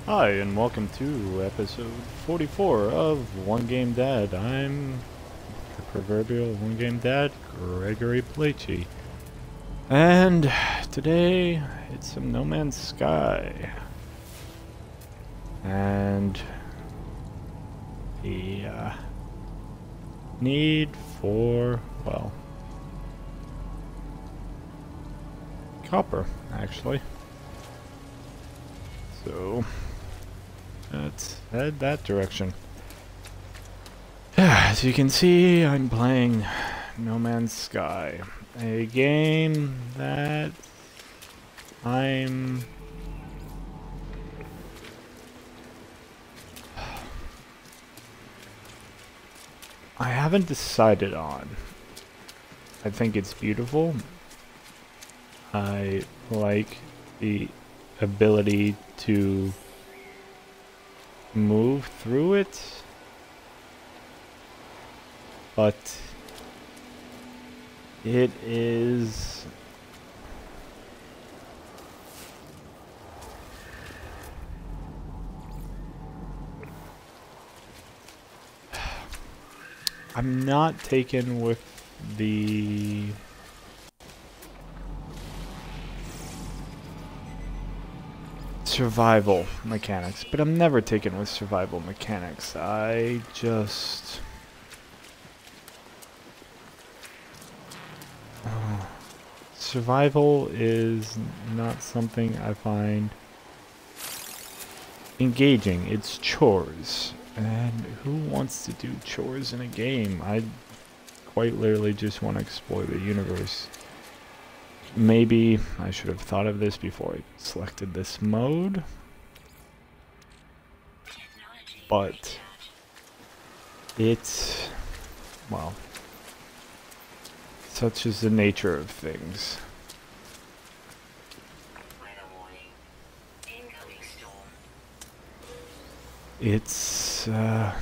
Hi, and welcome to episode 44 of One Game Dad. I'm the proverbial One Game Dad, Gregory Placi. And today, it's some No Man's Sky. And the need for, well, copper, actually. So let's head that direction. As you can see, I'm playing No Man's Sky, a game that I haven't decided on. I think it's beautiful. I like the ability to move through it, but it is I'm not taken with the survival mechanics, but I'm never taken with survival mechanics. I just survival is not something I find engaging. It's chores, and who wants to do chores in a game? I quite literally just want to explore the universe. Maybe I should have thought of this before I selected this mode, but it's, well, such is the nature of things. It's, yeah,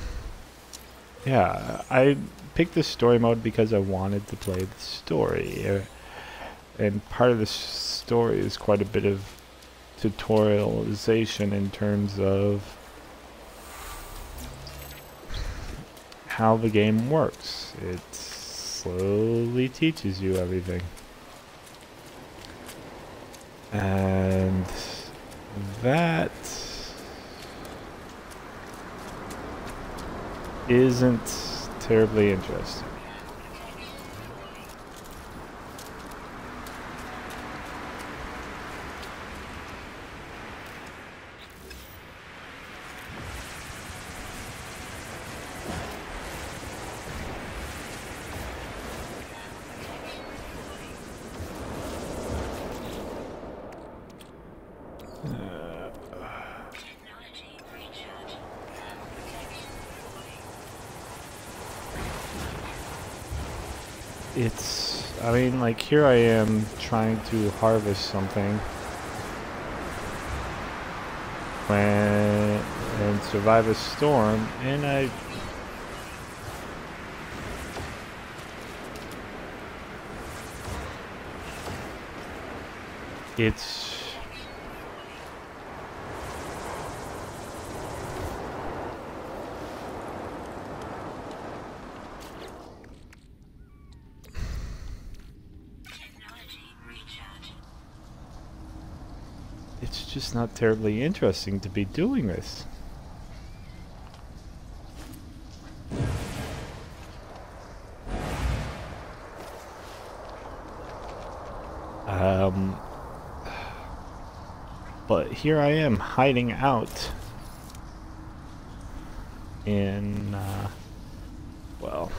I picked this story mode because I wanted to play the story. And part of the story is quite a bit of tutorialization in terms of how the game works. It slowly teaches you everything. And that isn't terribly interesting. I mean, like, here I am trying to harvest something and survive a storm, and it's just not terribly interesting to be doing this. But here I am hiding out in, well,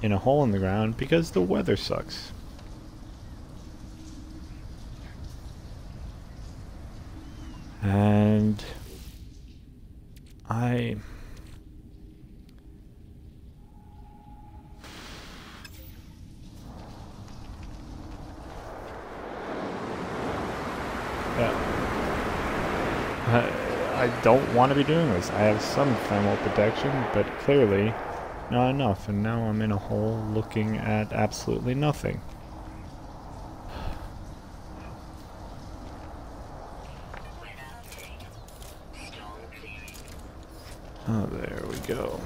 in a hole in the ground because the weather sucks. And I don't want to be doing this. I have some thermal protection, but clearly not enough, and now I'm in a hole looking at absolutely nothing. Oh, there we go.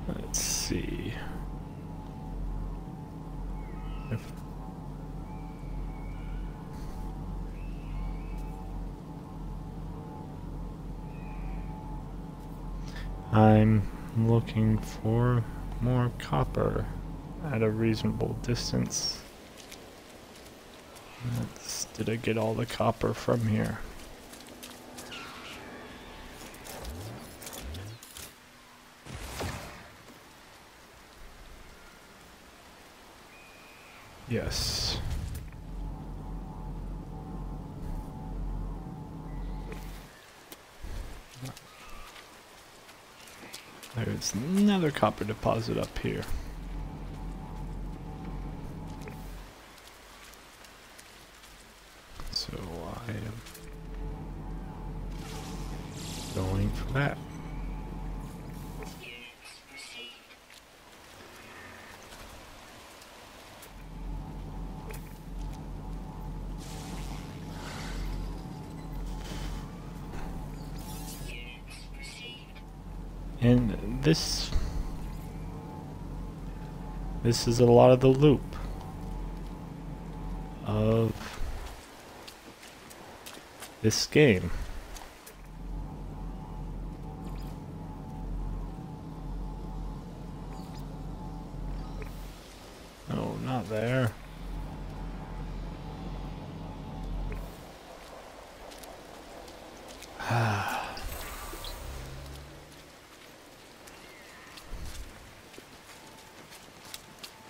Let's see. If I'm looking for more copper at a reasonable distance. Did I get all the copper from here? Yes. There's another copper deposit up here. So I am going for that. And this is a lot of the loop of this game. Oh, not there.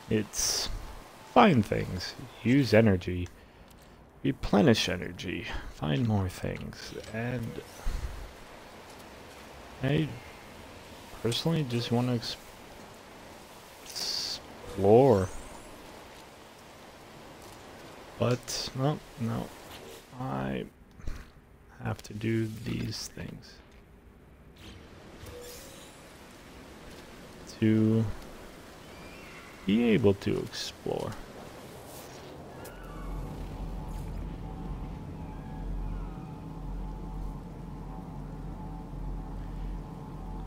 It's find things, use energy, replenish energy, find more things, and I personally just want to explore. But, no, I have to do these things to be able to explore.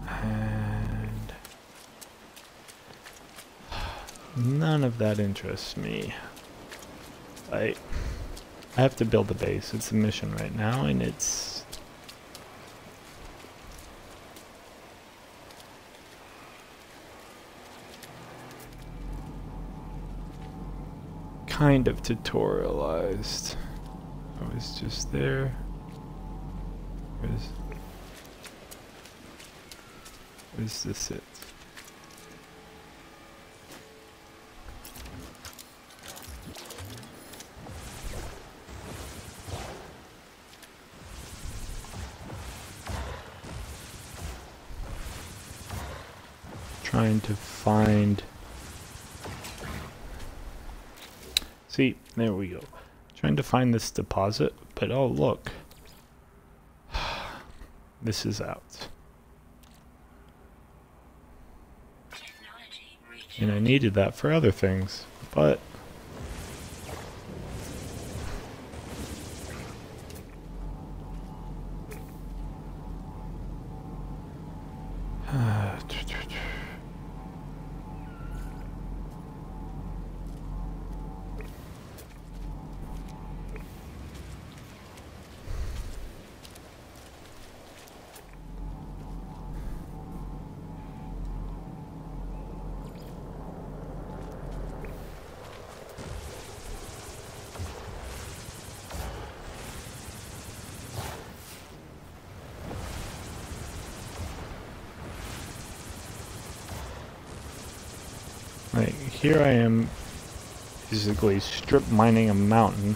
And none of that interests me. I have to build a base. It's a mission right now, and it's kind of tutorialized. I was just there. Is this it? Trying to find. See, there we go. Trying to find this deposit, but oh look. This is out. And I needed that for other things, but like, here I am basically strip mining a mountain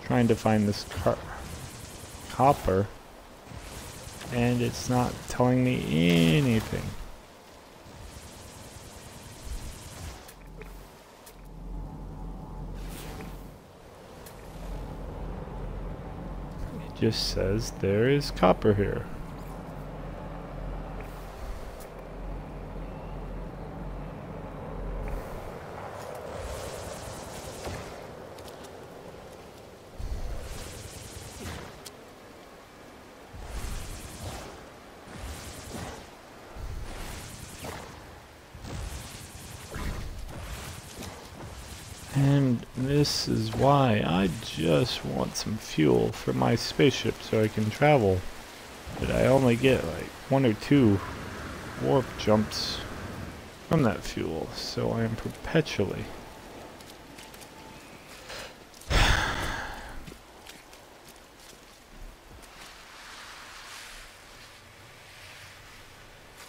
trying to find this copper, and it's not telling me anything. It just says there is copper here. And this is why I just want some fuel for my spaceship so I can travel. But I only get like 1 or 2 warp jumps from that fuel, so I am perpetually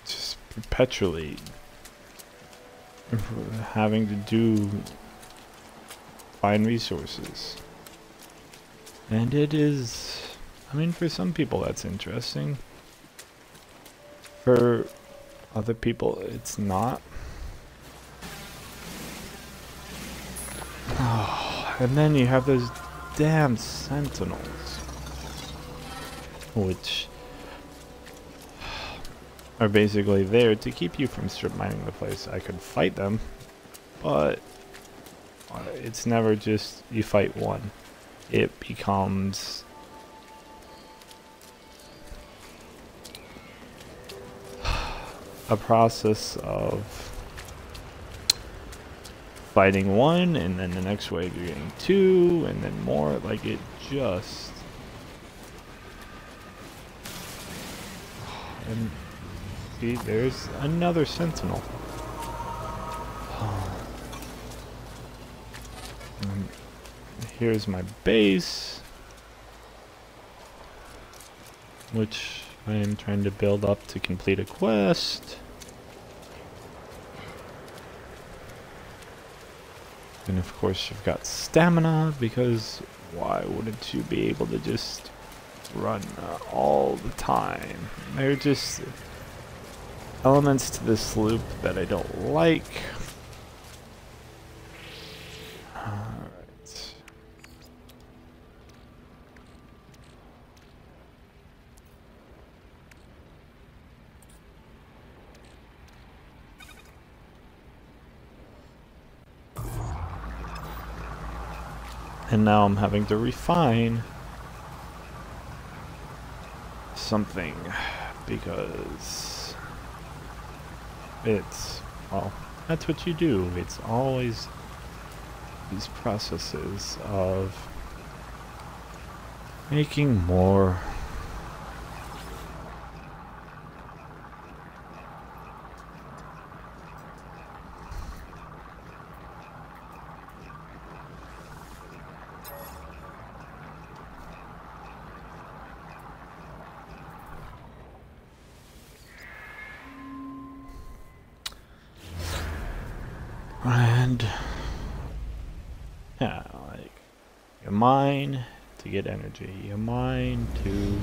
just perpetually having to do find resources. And it is, I mean, for some people that's interesting. For other people it's not. Oh, and then you have those damn sentinels, which are basically there to keep you from strip mining the place. I could fight them, but it's never just you fight one. It becomes a process of fighting one, and then the next wave you're getting 2, and then more. Like, it just... And see, there's another sentinel. Here's my base, which I am trying to build up to complete a quest. And of course you've got stamina, because why wouldn't you be able to just run all the time? There are just elements to this loop that I don't like. And now I'm having to refine something because it's, well, that's what you do. It's always these processes of making more. And yeah, like, you mine to get energy, you mine to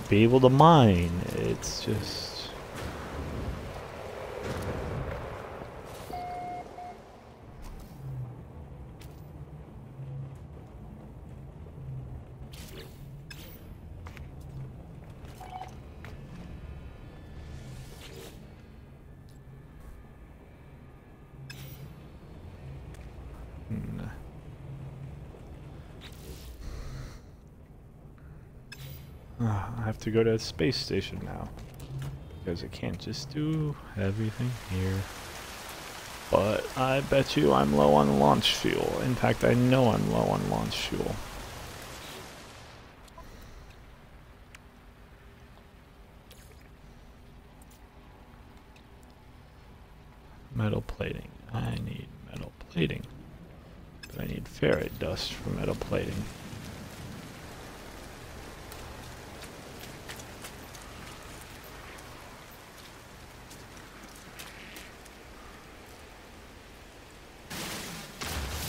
be able to mine. It's just I have to go to a space station now, because I can't just do everything here. But I bet you I'm low on launch fuel. In fact, I know I'm low on launch fuel. Metal plating. I need metal plating. But I need ferrite dust for metal plating.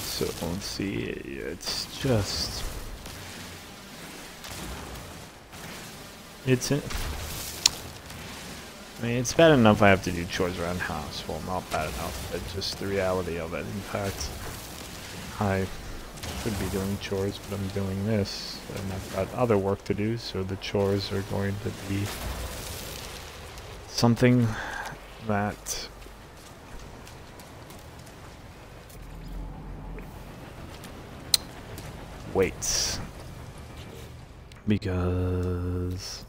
So let's see, it's just... It's... I mean, it's bad enough I have to do chores around the house. Well, not bad enough, but just the reality of it. In fact, I should be doing chores, but I'm doing this, and I've got other work to do, so the chores are going to be something that waits. Because...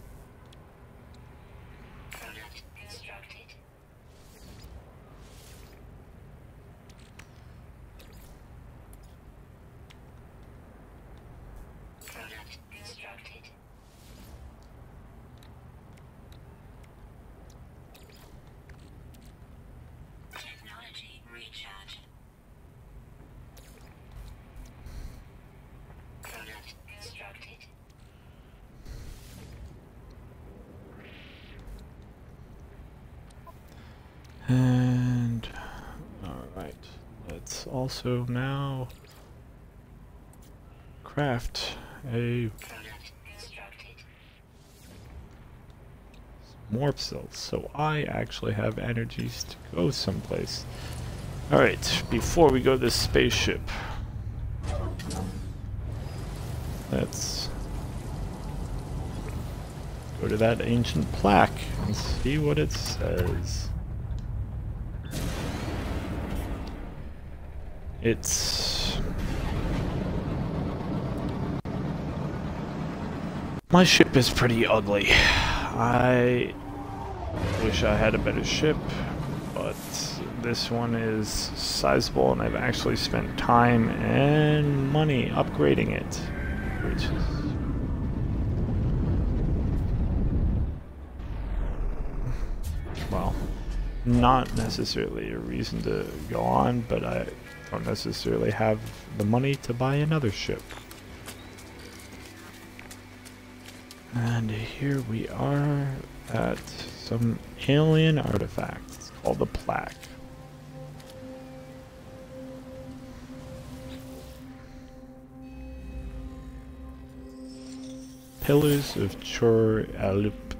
And alright, let's also now craft a warp cells so I actually have energies to go someplace. Alright, before we go to this spaceship, let's go to that ancient plaque and see what it says. It's... My ship is pretty ugly. I wish I had a better ship, but this one is sizable and I've actually spent time and money upgrading it, which is... well, not necessarily a reason to go on, but I don't necessarily have the money to buy another ship. And here we are at some alien artifact. It's called the plaque. Pillars of Chor-Alup.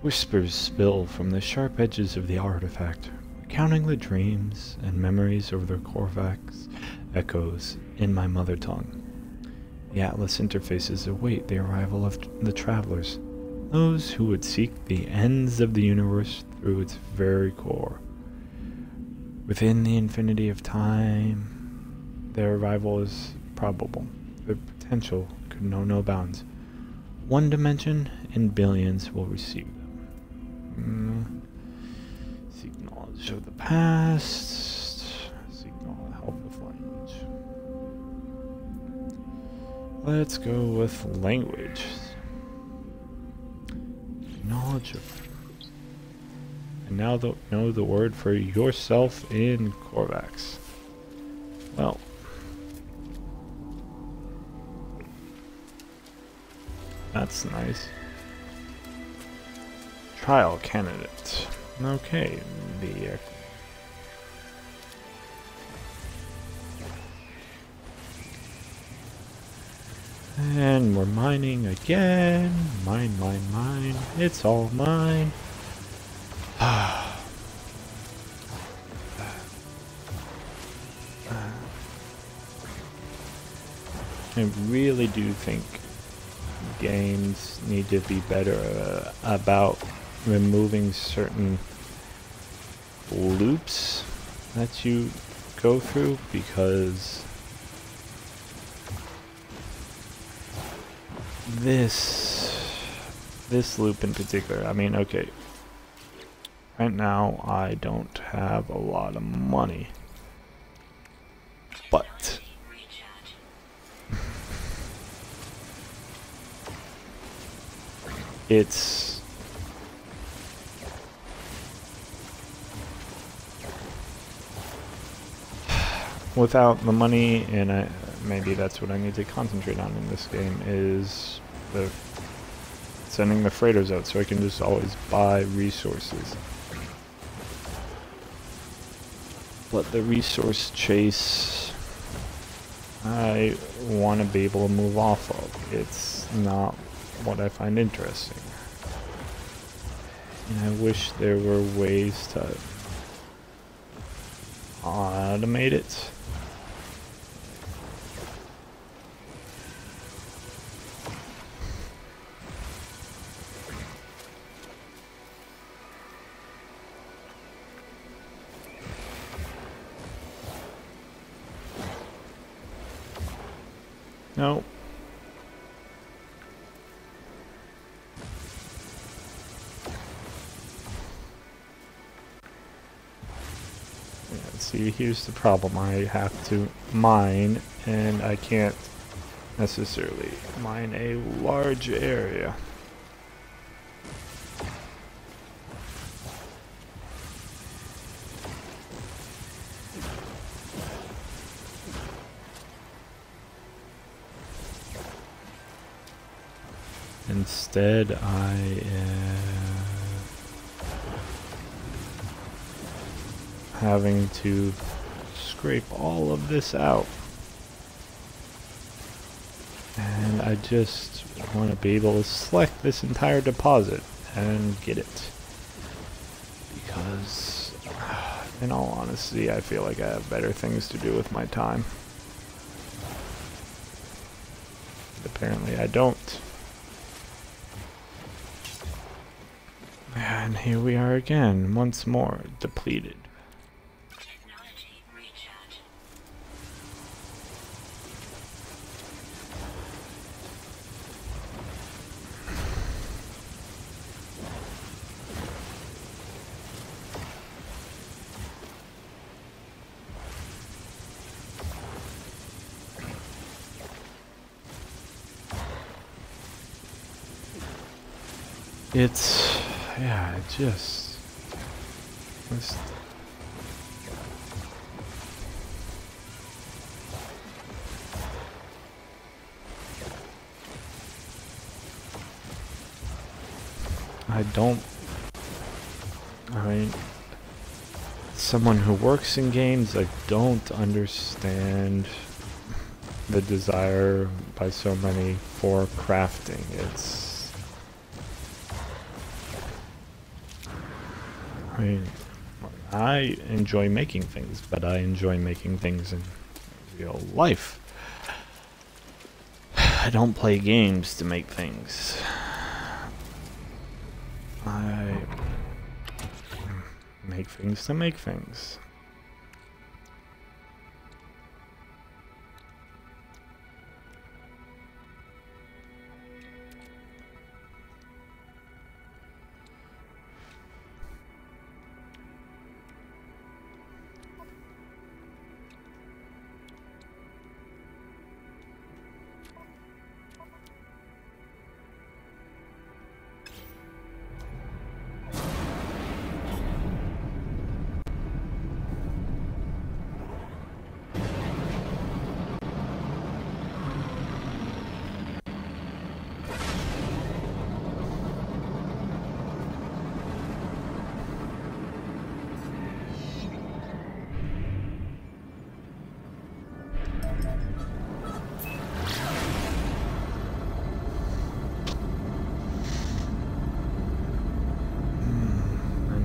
Whispers spill from the sharp edges of the artifact, recounting the dreams and memories of the Korvax echoes in my mother tongue. The Atlas interfaces await the arrival of the travelers, those who would seek the ends of the universe through its very core. Within the infinity of time, their arrival is probable. Their potential could know no bounds. One dimension in billions will receive them. Seek knowledge of the past. Seek knowledge, help with language. Let's go with language. Knowledge of... I now know the word for yourself in Korvax. Well... that's nice. Trial candidate. Okay, the... and we're mining again. Mine, mine, mine. It's all mine. I really do think games need to be better about removing certain loops that you go through, because this loop in particular, I mean, okay, right now I don't have a lot of money, but without the money, and maybe that's what I need to concentrate on in this game, is sending the freighters out so I can just always buy resources. But the resource chase, I want to be able to move off of. It's not what I find interesting. And I wish there were ways to automate it. No. Yeah, see, here's the problem. I have to mine, and I can't necessarily mine a large area. Instead, I am having to scrape all of this out. And I just want to be able to select this entire deposit and get it. Because, in all honesty, I feel like I have better things to do with my time. But apparently I don't. And here we are again, once more, depleted. Technology recharge. It's, yeah, I mean, someone who works in games, I don't understand the desire by so many for crafting. I mean, I enjoy making things, but I enjoy making things in real life. I don't play games to make things. I make things to make things.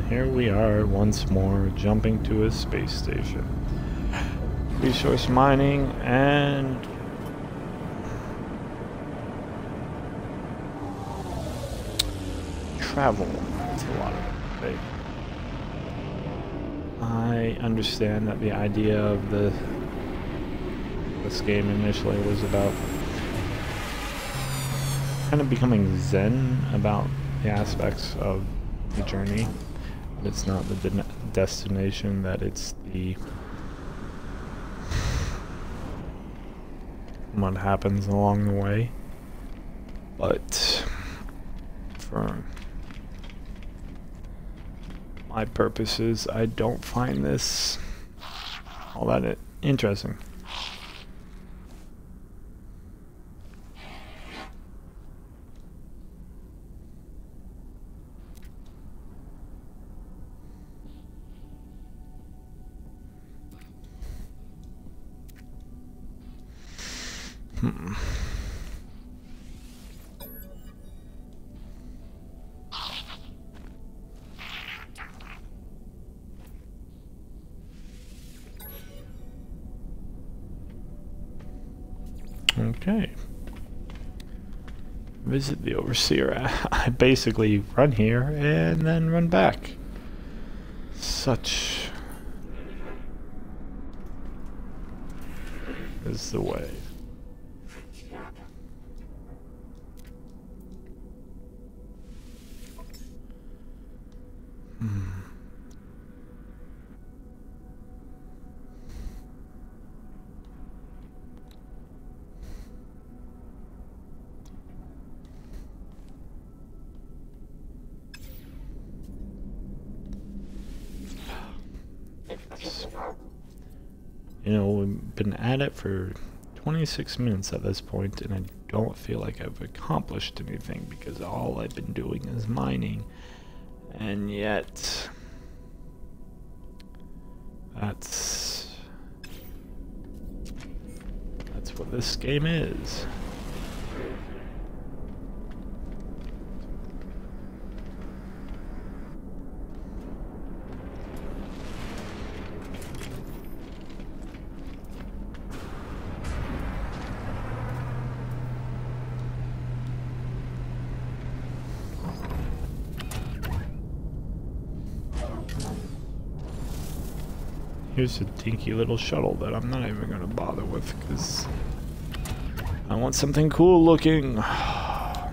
Here we are once more, jumping to a space station. Resource mining and travel. That's a lot of it. I understand that the idea of this game initially was about kind of becoming zen about the aspects of the journey. It's not the destination, that it's the what happens along the way. But for my purposes, I don't find this all that Interesting. Okay. Visit the Overseer. I basically run here and then run back. Such is the way. You know, we've been at it for 26 minutes at this point, and I don't feel like I've accomplished anything because all I've been doing is mining. And yet, that's what this game is. Here's a dinky little shuttle that I'm not even going to bother with because I want something cool looking. I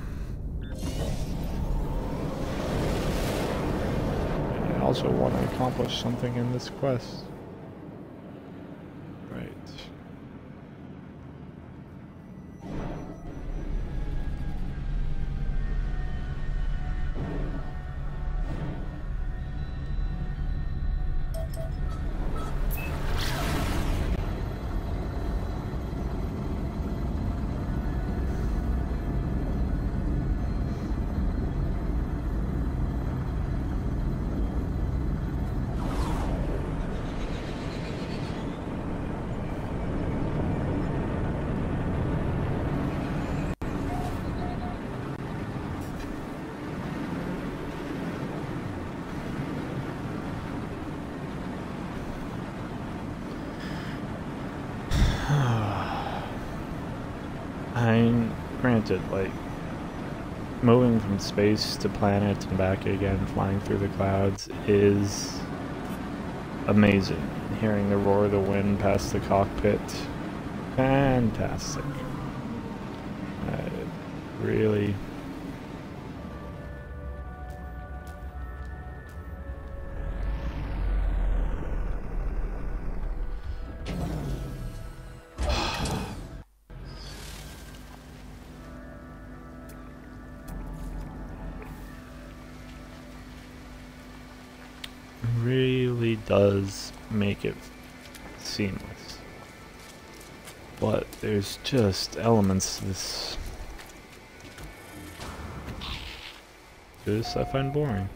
also want to accomplish something in this quest. Right. Granted, like, moving from space to planet and back again, flying through the clouds is amazing. Hearing the roar of the wind past the cockpit, fantastic. Really. Really does make it seamless, but there's just elements to this I find boring.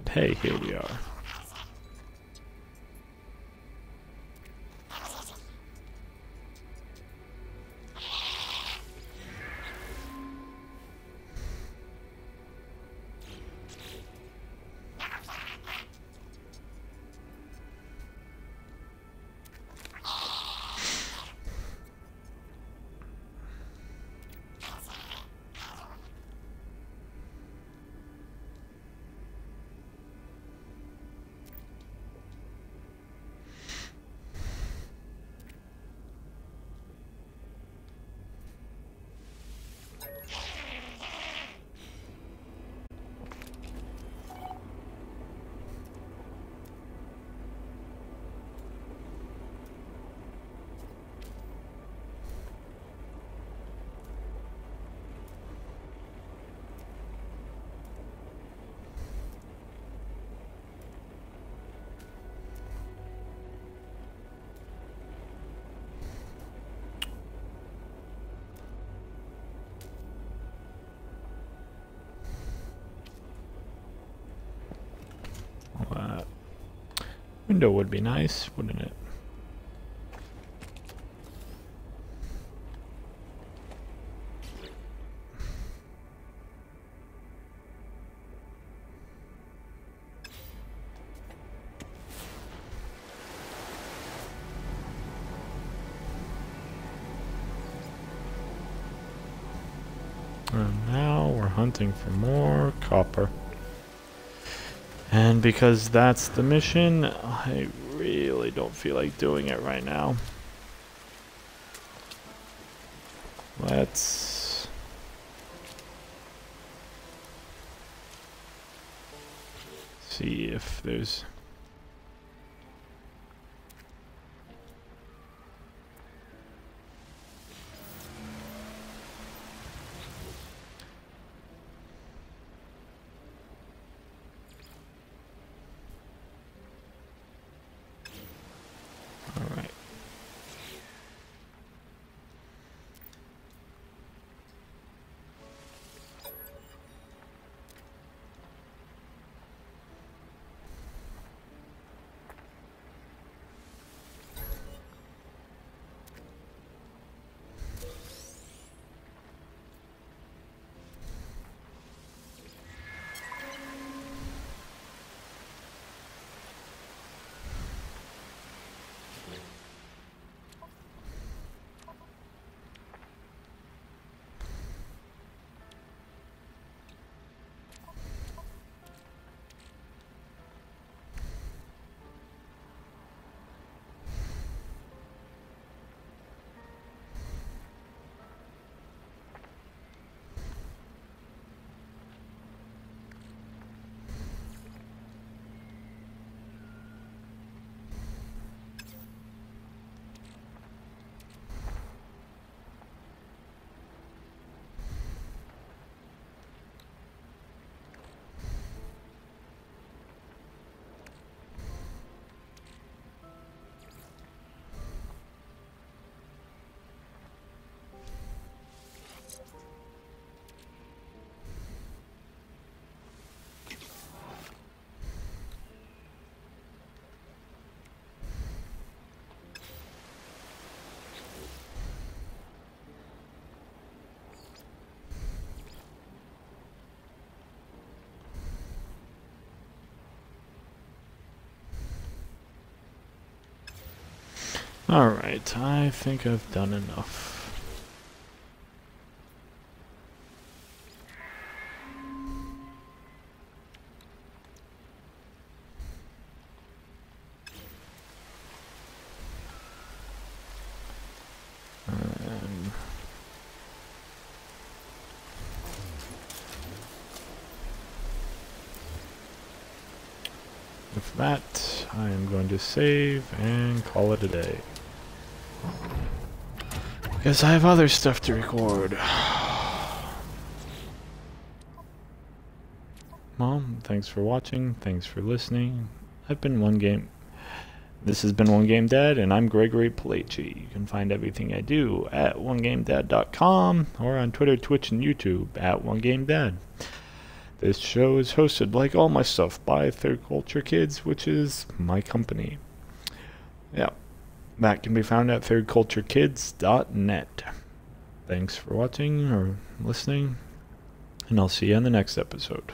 But hey, here we are. Window would be nice, wouldn't it? And now we're hunting for more copper. And because that's the mission, I really don't feel like doing it right now. Let's see if there's... All right. Alright, I think I've done enough. With that, I am going to save and call it a day. Because I have other stuff to record. Mom, thanks for watching, thanks for listening. I've been One Game. This has been One Game Dad, and I'm Gregory Palachi. You can find everything I do at onegamedad.com or on Twitter, Twitch, and YouTube at OneGameDad. This show is hosted, like all my stuff, by Third Culture Kids, which is my company. Yeah, that can be found at thirdculturekids.net. Thanks for watching or listening, and I'll see you in the next episode.